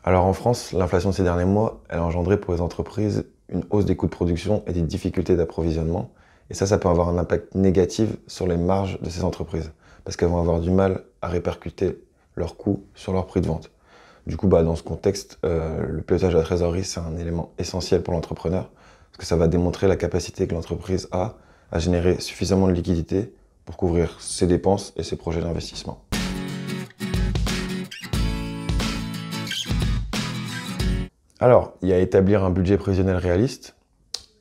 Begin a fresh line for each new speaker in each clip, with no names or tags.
Alors en France, l'inflation de ces derniers mois, elle a engendré pour les entreprises une hausse des coûts de production et des difficultés d'approvisionnement. Et ça peut avoir un impact négatif sur les marges de ces entreprises, parce qu'elles vont avoir du mal à répercuter leurs coûts sur leur prix de vente. Du coup, dans ce contexte, le pilotage de la trésorerie, c'est un élément essentiel pour l'entrepreneur, parce que ça va démontrer la capacité que l'entreprise a à générer suffisamment de liquidités pour couvrir ses dépenses et ses projets d'investissement. Alors, il y a établir un budget prévisionnel réaliste.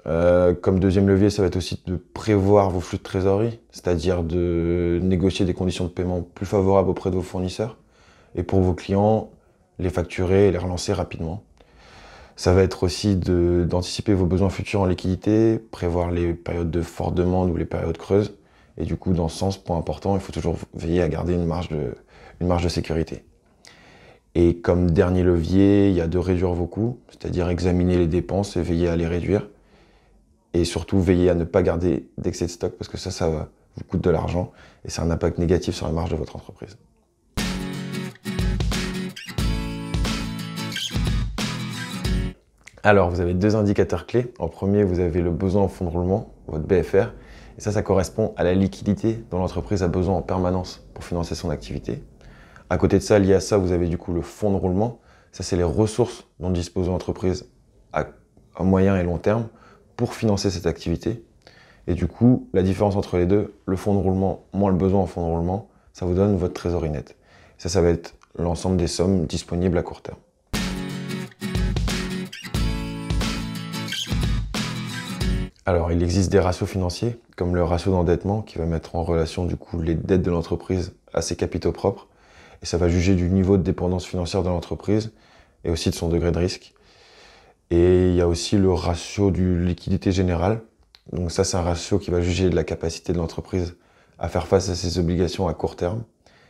Comme deuxième levier, ça va être aussi de prévoir vos flux de trésorerie, c'est-à-dire de négocier des conditions de paiement plus favorables auprès de vos fournisseurs. Et pour vos clients, les facturer et les relancer rapidement. Ça va être aussi d'anticiper vos besoins futurs en liquidité, prévoir les périodes de forte demande ou les périodes creuses. Et du coup, dans ce sens, point important, il faut toujours veiller à garder une marge de sécurité. Et comme dernier levier, il y a de réduire vos coûts, c'est-à-dire examiner les dépenses et veiller à les réduire. Et surtout, veiller à ne pas garder d'excès de stock parce que ça vous coûte de l'argent et c'est un impact négatif sur la marge de votre entreprise. Alors, vous avez deux indicateurs clés. En premier, vous avez le besoin en fonds de roulement, votre BFR. Et ça correspond à la liquidité dont l'entreprise a besoin en permanence pour financer son activité. À côté de ça, lié à ça, vous avez du coup le fonds de roulement. Ça, c'est les ressources dont dispose l'entreprise à moyen et long terme pour financer cette activité. Et du coup, la différence entre les deux, le fonds de roulement moins le besoin en fonds de roulement, ça vous donne votre trésorerie nette. Ça va être l'ensemble des sommes disponibles à court terme. Alors, il existe des ratios financiers, comme le ratio d'endettement, qui va mettre en relation du coup les dettes de l'entreprise à ses capitaux propres. Et ça va juger du niveau de dépendance financière de l'entreprise et aussi de son degré de risque. Et il y a aussi le ratio du liquidité générale. Donc ça, c'est un ratio qui va juger de la capacité de l'entreprise à faire face à ses obligations à court terme.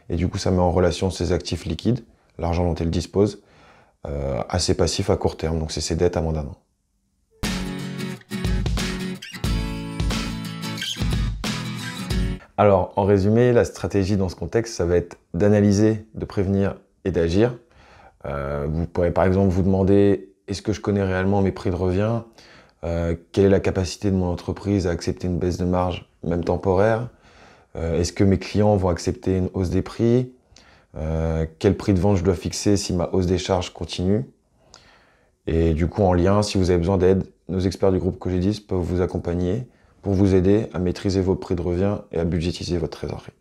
Et du coup, ça met en relation ses actifs liquides, l'argent dont elle dispose, à ses passifs à court terme. Donc c'est ses dettes à moins d'un an. Alors, en résumé, la stratégie dans ce contexte, ça va être d'analyser, de prévenir et d'agir. Vous pourrez par exemple vous demander, est-ce que je connais réellement mes prix de revient? Quelle est la capacité de mon entreprise à accepter une baisse de marge, même temporaire? Est-ce que mes clients vont accepter une hausse des prix? Quel prix de vente je dois fixer si ma hausse des charges continue? Et du coup, en lien, si vous avez besoin d'aide, nos experts du groupe Cogedis peuvent vous accompagner pour vous aider à maîtriser vos prix de revient et à budgétiser votre trésorerie.